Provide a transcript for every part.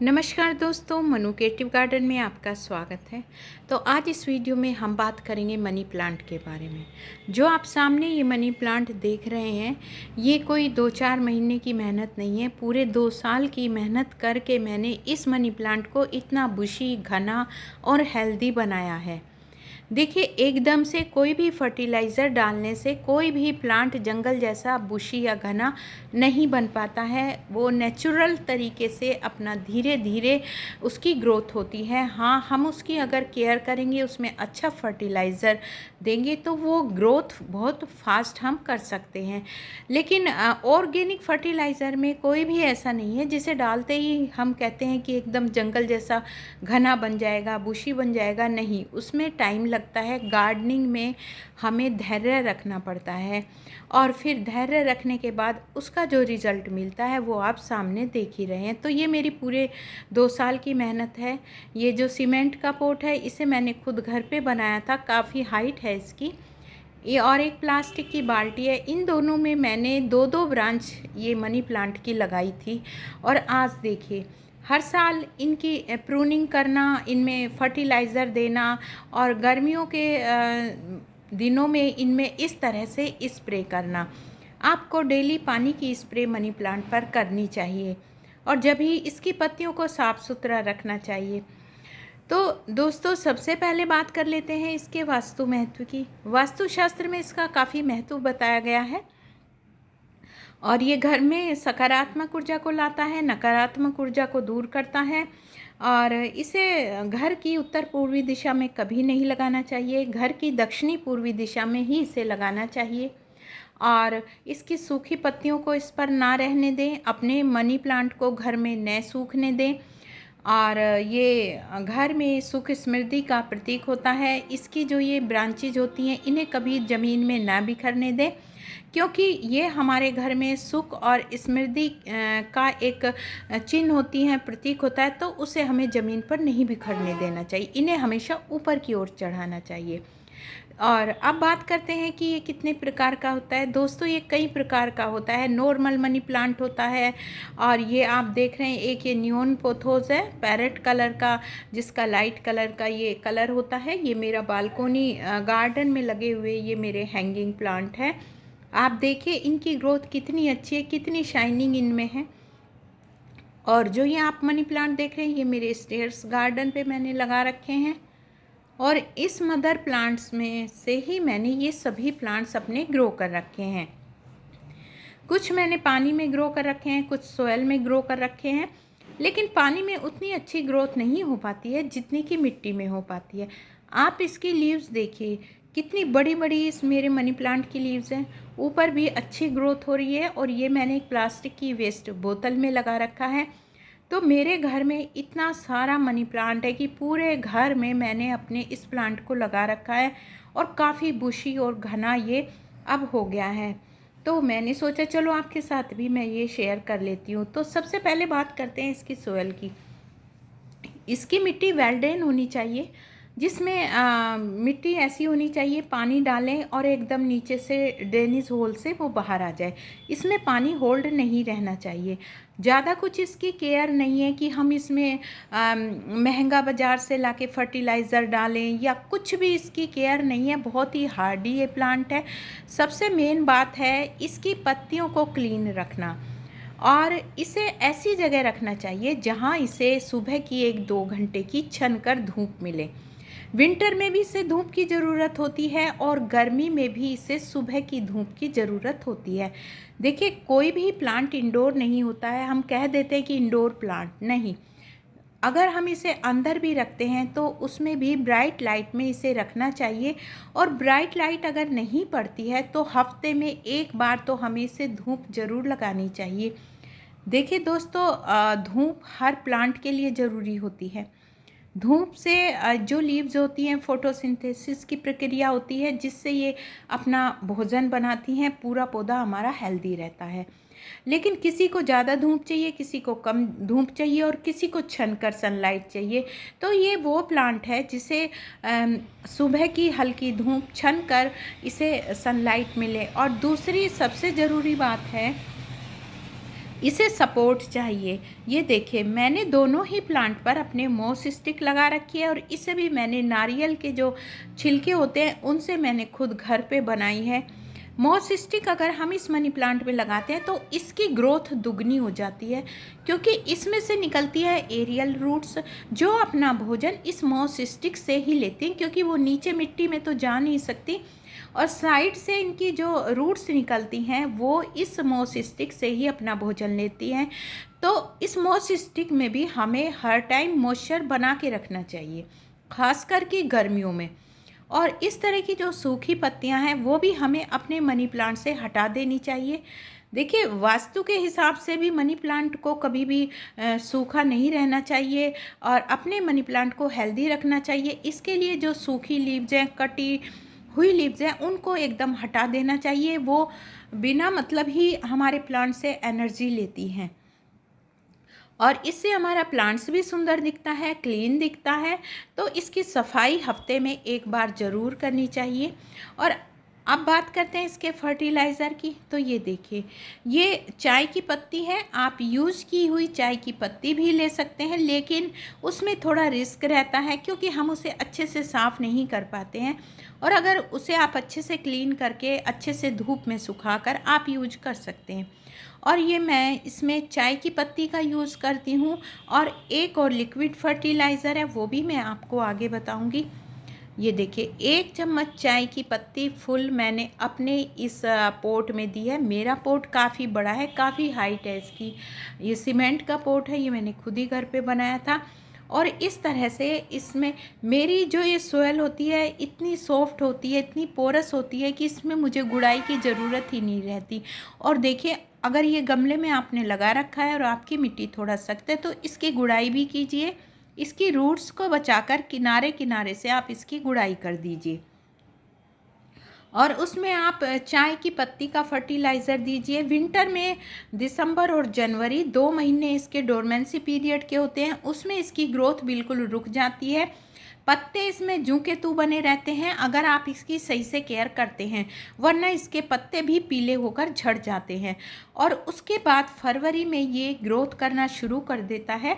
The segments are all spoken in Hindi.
नमस्कार दोस्तों, मनु क्रिएटिव गार्डन में आपका स्वागत है। तो आज इस वीडियो में हम बात करेंगे मनी प्लांट के बारे में। जो आप सामने ये मनी प्लांट देख रहे हैं, ये कोई 2-4 महीने की मेहनत नहीं है। पूरे 2 साल की मेहनत करके मैंने इस मनी प्लांट को इतना बुशी, घना और हेल्दी बनाया है। देखिए, एकदम से कोई भी फर्टिलाइज़र डालने से कोई भी प्लांट जंगल जैसा बुशी या घना नहीं बन पाता है। वो नेचुरल तरीके से अपना धीरे धीरे उसकी ग्रोथ होती है। हाँ, हम उसकी अगर केयर करेंगे, उसमें अच्छा फर्टिलाइज़र देंगे तो वो ग्रोथ बहुत फास्ट हम कर सकते हैं। लेकिन ऑर्गेनिक फर्टिलाइज़र में कोई भी ऐसा नहीं है जिसे डालते ही हम कहते हैं कि एकदम जंगल जैसा घना बन जाएगा, बुशी बन जाएगा। नहीं, उसमें टाइम लगता है। गार्डनिंग में हमें धैर्य रखना पड़ता है और फिर धैर्य रखने के बाद उसका जो रिज़ल्ट मिलता है वो आप सामने देख ही रहे हैं। तो ये मेरी पूरे 2 साल की मेहनत है। ये जो सीमेंट का पॉट है, इसे मैंने खुद घर पे बनाया था। काफ़ी हाइट है इसकी। ये और एक प्लास्टिक की बाल्टी है। इन दोनों में मैंने 2-2 ब्रांच ये मनी प्लांट की लगाई थी। और आज देखिए, हर साल इनकी प्रूनिंग करना, इनमें फर्टिलाइज़र देना और गर्मियों के दिनों में इनमें इस तरह से स्प्रे करना। आपको डेली पानी की स्प्रे मनी प्लांट पर करनी चाहिए और जब ही इसकी पत्तियों को साफ़ सुथरा रखना चाहिए। तो दोस्तों, सबसे पहले बात कर लेते हैं इसके वास्तु महत्व की। वास्तुशास्त्र में इसका काफ़ी महत्व बताया गया है और ये घर में सकारात्मक ऊर्जा को लाता है, नकारात्मक ऊर्जा को दूर करता है। और इसे घर की उत्तर पूर्वी दिशा में कभी नहीं लगाना चाहिए। घर की दक्षिणी पूर्वी दिशा में ही इसे लगाना चाहिए और इसकी सूखी पत्तियों को इस पर ना रहने दें। अपने मनी प्लांट को घर में न सूखने दें। और ये घर में सुख समृद्धि का प्रतीक होता है। इसकी जो ये ब्रांचेज होती हैं, इन्हें कभी ज़मीन में ना बिखरने दें, क्योंकि ये हमारे घर में सुख और समृद्धि का एक चिन्ह होती हैं, प्रतीक होता है। तो उसे हमें ज़मीन पर नहीं बिखरने देना चाहिए। इन्हें हमेशा ऊपर की ओर चढ़ाना चाहिए। और अब बात करते हैं कि ये कितने प्रकार का होता है। दोस्तों, ये कई प्रकार का होता है। नॉर्मल मनी प्लांट होता है और ये आप देख रहे हैं, एक ये नियॉन पोथोस है, पैरेट कलर का, जिसका लाइट कलर का ये कलर होता है। ये मेरा बालकोनी गार्डन में लगे हुए ये मेरे हैंगिंग प्लांट है। आप देखिए इनकी ग्रोथ कितनी अच्छी है, कितनी शाइनिंग इनमें है। और जो ये आप मनी प्लांट देख रहे हैं, ये मेरे स्टेयर्स गार्डन पे मैंने लगा रखे हैं और इस मदर प्लांट्स में से ही मैंने ये सभी प्लांट्स अपने ग्रो कर रखे हैं। कुछ मैंने पानी में ग्रो कर रखे हैं, कुछ सोयल में ग्रो कर रखे हैं। लेकिन पानी में उतनी अच्छी ग्रोथ नहीं हो पाती है जितनी कि मिट्टी में हो पाती है। आप इसकी लीव्स देखिए, कितनी बड़ी बड़ी इस मेरे मनी प्लांट की लीव्स हैं। ऊपर भी अच्छी ग्रोथ हो रही है और ये मैंने एक प्लास्टिक की वेस्ट बोतल में लगा रखा है। तो मेरे घर में इतना सारा मनी प्लांट है कि पूरे घर में मैंने अपने इस प्लांट को लगा रखा है और काफ़ी बुशी और घना ये अब हो गया है। तो मैंने सोचा चलो आपके साथ भी मैं ये शेयर कर लेती हूँ। तो सबसे पहले बात करते हैं इसकी सोयल की। इसकी मिट्टी वेल ड्रेन होनी चाहिए, जिसमें मिट्टी ऐसी होनी चाहिए, पानी डालें और एकदम नीचे से ड्रेनेज होल से वो बाहर आ जाए। इसमें पानी होल्ड नहीं रहना चाहिए। ज़्यादा कुछ इसकी केयर नहीं है कि हम इसमें महंगा बाज़ार से लाके फर्टिलाइज़र डालें या कुछ भी इसकी केयर नहीं है। बहुत ही हार्डी ये प्लांट है। सबसे मेन बात है इसकी पत्तियों को क्लीन रखना और इसे ऐसी जगह रखना चाहिए जहाँ इसे सुबह की 1-2 घंटे की छनकर धूप मिले। विंटर में भी इसे धूप की ज़रूरत होती है और गर्मी में भी इसे सुबह की धूप की ज़रूरत होती है। देखिए, कोई भी प्लांट इंडोर नहीं होता है। हम कह देते हैं कि इंडोर प्लांट नहीं, अगर हम इसे अंदर भी रखते हैं तो उसमें भी ब्राइट लाइट में इसे रखना चाहिए। और ब्राइट लाइट अगर नहीं पड़ती है तो हफ्ते में 1 बार तो हमें इसे धूप ज़रूर लगानी चाहिए। देखिए दोस्तों, धूप हर प्लांट के लिए ज़रूरी होती है। धूप से जो लीव्स होती हैं, फोटोसिंथेसिस की प्रक्रिया होती है जिससे ये अपना भोजन बनाती हैं। पूरा पौधा हमारा हेल्दी रहता है। लेकिन किसी को ज़्यादा धूप चाहिए, किसी को कम धूप चाहिए और किसी को छनकर सनलाइट चाहिए। तो ये वो प्लांट है जिसे सुबह की हल्की धूप छनकर इसे सनलाइट मिले। और दूसरी सबसे ज़रूरी बात है इसे सपोर्ट चाहिए। ये देखिए मैंने दोनों ही प्लांट पर अपने मोस स्टिक लगा रखी है और इसे भी मैंने नारियल के जो छिलके होते हैं उनसे मैंने खुद घर पे बनाई है। मोस स्टिक अगर हम इस मनी प्लांट पे लगाते हैं तो इसकी ग्रोथ दुगनी हो जाती है, क्योंकि इसमें से निकलती है एरियल रूट्स जो अपना भोजन इस मोस स्टिक से ही लेती हैं, क्योंकि वो नीचे मिट्टी में तो जा नहीं सकती और साइड से इनकी जो रूट्स निकलती हैं वो इस मोस स्टिक से ही अपना भोजन लेती हैं। तो इस मोस स्टिक में भी हमें हर टाइम मॉइस्चर बना के रखना चाहिए, खास करके गर्मियों में। और इस तरह की जो सूखी पत्तियां हैं वो भी हमें अपने मनी प्लांट से हटा देनी चाहिए। देखिए वास्तु के हिसाब से भी मनी प्लांट को कभी भी सूखा नहीं रहना चाहिए और अपने मनी प्लांट को हेल्दी रखना चाहिए। इसके लिए जो सूखी लीव्स हैं, कटी हुई लीव्स हैं, उनको एकदम हटा देना चाहिए। वो बिना मतलब ही हमारे प्लांट से एनर्जी लेती हैं और इससे हमारा प्लांट्स भी सुंदर दिखता है, क्लीन दिखता है। तो इसकी सफाई हफ्ते में एक बार ज़रूर करनी चाहिए। और अब बात करते हैं इसके फर्टिलाइज़र की। तो ये देखिए ये चाय की पत्ती है, आप यूज़ की हुई चाय की पत्ती भी ले सकते हैं, लेकिन उसमें थोड़ा रिस्क रहता है क्योंकि हम उसे अच्छे से साफ़ नहीं कर पाते हैं। और अगर उसे आप अच्छे से क्लीन करके अच्छे से धूप में सुखाकर आप यूज कर सकते हैं। और ये मैं इसमें चाय की पत्ती का यूज़ करती हूँ और एक और लिक्विड फर्टिलाइज़र है, वो भी मैं आपको आगे बताऊँगी। ये देखिए 1 चम्मच चाय की पत्ती फुल मैंने अपने इस पोट में दी है। मेरा पोट काफ़ी बड़ा है, काफ़ी हाइट है इसकी। ये सीमेंट का पोट है, ये मैंने खुद ही घर पे बनाया था। और इस तरह से इसमें मेरी जो ये सोयल होती है इतनी सॉफ्ट होती है, इतनी पोरस होती है कि इसमें मुझे गुड़ाई की ज़रूरत ही नहीं रहती। और देखिए अगर ये गमले में आपने लगा रखा है और आपकी मिट्टी थोड़ा सख्त है तो इसकी गुड़ाई भी कीजिए। इसकी रूट्स को बचाकर किनारे किनारे से आप इसकी गुड़ाई कर दीजिए और उसमें आप चाय की पत्ती का फर्टिलाइज़र दीजिए। विंटर में दिसंबर और जनवरी 2 महीने इसके डोरमेंसी पीरियड के होते हैं, उसमें इसकी ग्रोथ बिल्कुल रुक जाती है। पत्ते इसमें जू के तू बने रहते हैं अगर आप इसकी सही से केयर करते हैं, वरना इसके पत्ते भी पीले होकर झड़ जाते हैं। और उसके बाद फरवरी में ये ग्रोथ करना शुरू कर देता है।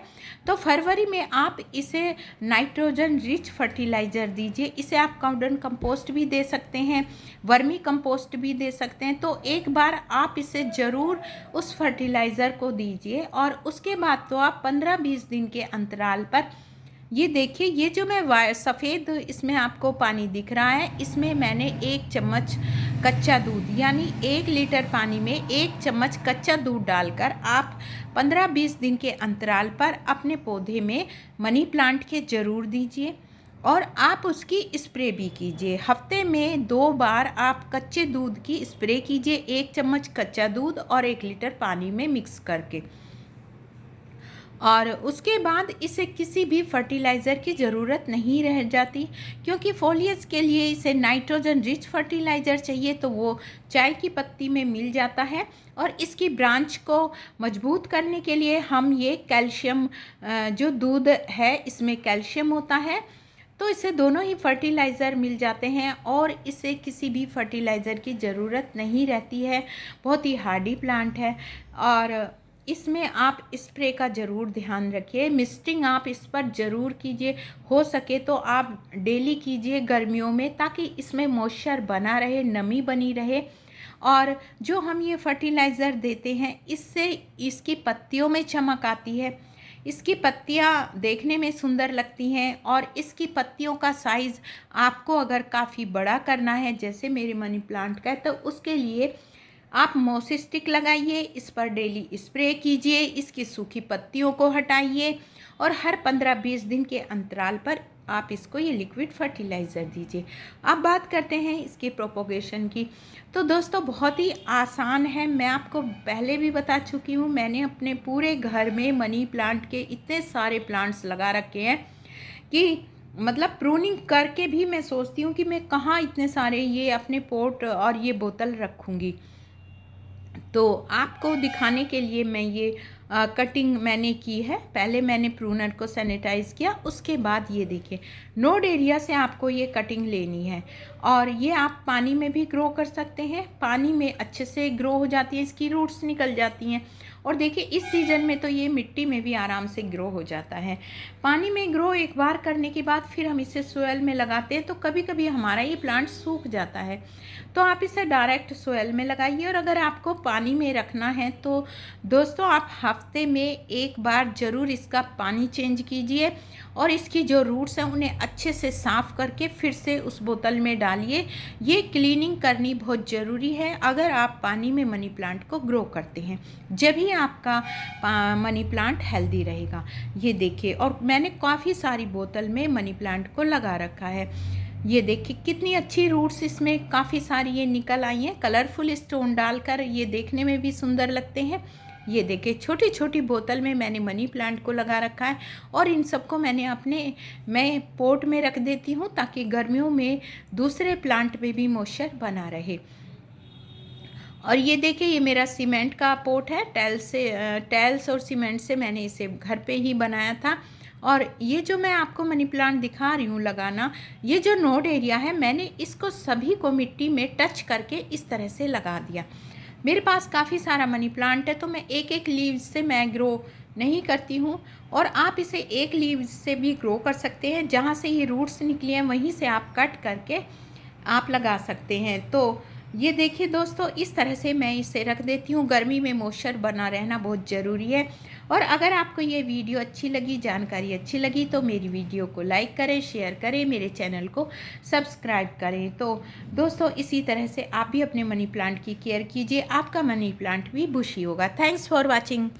तो फरवरी में आप इसे नाइट्रोजन रिच फर्टिलाइज़र दीजिए। इसे आप काउडन कंपोस्ट भी दे सकते हैं, वर्मी कंपोस्ट भी दे सकते हैं। तो एक बार आप इसे ज़रूर उस फर्टिलाइज़र को दीजिए और उसके बाद तो आप 15-20 दिन के अंतराल पर ये देखिए ये जो मैं सफ़ेद इसमें आपको पानी दिख रहा है, इसमें मैंने 1 चम्मच कच्चा दूध यानी 1 लीटर पानी में 1 चम्मच कच्चा दूध डालकर आप 15-20 दिन के अंतराल पर अपने पौधे में मनी प्लांट के ज़रूर दीजिए। और आप उसकी स्प्रे भी कीजिए। हफ्ते में 2 बार आप कच्चे दूध की स्प्रे कीजिए, 1 चम्मच कच्चा दूध और 1 लीटर पानी में मिक्स करके। और उसके बाद इसे किसी भी फर्टिलाइज़र की ज़रूरत नहीं रह जाती, क्योंकि फोलियज के लिए इसे नाइट्रोजन रिच फर्टिलाइज़र चाहिए तो वो चाय की पत्ती में मिल जाता है। और इसकी ब्रांच को मजबूत करने के लिए हम ये कैल्शियम, जो दूध है इसमें कैल्शियम होता है, तो इसे दोनों ही फर्टिलाइज़र मिल जाते हैं और इसे किसी भी फर्टिलाइज़र की ज़रूरत नहीं रहती है। बहुत ही हार्डी प्लांट है और इसमें आप स्प्रे का ज़रूर ध्यान रखिए। मिस्टिंग आप इस पर ज़रूर कीजिए, हो सके तो आप डेली कीजिए गर्मियों में, ताकि इसमें मॉइस्चर बना रहे, नमी बनी रहे। और जो हम ये फर्टिलाइज़र देते हैं इससे इसकी पत्तियों में चमक आती है, इसकी पत्तियाँ देखने में सुंदर लगती हैं। और इसकी पत्तियों का साइज़ आपको अगर काफ़ी बड़ा करना है जैसे मेरे मनी प्लांट का है, तो उसके लिए आप मोस स्टिक लगाइए, इस पर डेली स्प्रे कीजिए, इसकी सूखी पत्तियों को हटाइए और हर 15-20 दिन के अंतराल पर आप इसको ये लिक्विड फर्टिलाइज़र दीजिए। अब बात करते हैं इसकी प्रोपोगेशन की। तो दोस्तों बहुत ही आसान है, मैं आपको पहले भी बता चुकी हूँ। मैंने अपने पूरे घर में मनी प्लांट के इतने सारे प्लांट्स लगा रखे हैं कि मतलब प्रूनिंग करके भी मैं सोचती हूँ कि मैं कहाँ इतने सारे ये अपने पोट और ये बोतल रखूँगी। तो आपको दिखाने के लिए मैं ये कटिंग मैंने की है। पहले मैंने प्रूनर को सैनिटाइज़ किया, उसके बाद ये देखिए नोड एरिया से आपको ये कटिंग लेनी है। और ये आप पानी में भी ग्रो कर सकते हैं, पानी में अच्छे से ग्रो हो जाती है, इसकी रूट्स निकल जाती हैं। और देखिए इस सीज़न में तो ये मिट्टी में भी आराम से ग्रो हो जाता है। पानी में ग्रो एक बार करने के बाद फिर हम इसे सोयल में लगाते हैं तो कभी कभी हमारा ये प्लांट सूख जाता है, तो आप इसे डायरेक्ट सोयल में लगाइए। और अगर आपको पानी में रखना है तो दोस्तों आप हफ्ते में एक बार ज़रूर इसका पानी चेंज कीजिए और इसकी जो रूट्स हैं उन्हें अच्छे से साफ़ करके फिर से उस बोतल में डालिए। ये क्लीनिंग करनी बहुत ज़रूरी है अगर आप पानी में मनी प्लांट को ग्रो करते हैं, जब ही आपका मनी प्लांट हेल्दी रहेगा। ये देखिए, और मैंने काफ़ी सारी बोतल में मनी प्लांट को लगा रखा है। ये देखिए कितनी अच्छी रूट्स इसमें काफ़ी सारी ये निकल आई हैं। कलरफुल स्टोन डालकर ये देखने में भी सुंदर लगते हैं। ये देखिए छोटी छोटी बोतल में मैंने मनी प्लांट को लगा रखा है और इन सबको मैं पॉट में रख देती हूँ ताकि गर्मियों में दूसरे प्लांट में भी मॉइस्चर बना रहे। और ये देखिए ये मेरा सीमेंट का पॉट है, टाइल्स और सीमेंट से मैंने इसे घर पे ही बनाया था। और ये जो मैं आपको मनी प्लांट दिखा रही हूँ लगाना, ये जो नोड एरिया है मैंने इसको सभी को मिट्टी में टच करके इस तरह से लगा दिया। मेरे पास काफ़ी सारा मनी प्लांट है तो मैं एक एक लीव्स से मैं ग्रो नहीं करती हूँ, और आप इसे एक लीव्स से भी ग्रो कर सकते हैं। जहाँ से ये रूट्स निकली हैं वहीं से आप कट करके आप लगा सकते हैं। तो ये देखिए दोस्तों इस तरह से मैं इसे रख देती हूँ। गर्मी में मॉइस्चर बना रहना बहुत ज़रूरी है। और अगर आपको ये वीडियो अच्छी लगी, जानकारी अच्छी लगी, तो मेरी वीडियो को लाइक करें, शेयर करें, मेरे चैनल को सब्सक्राइब करें। तो दोस्तों इसी तरह से आप भी अपने मनी प्लांट की केयर कीजिए, आपका मनी प्लांट भी बुशी होगा। Thanks for watching.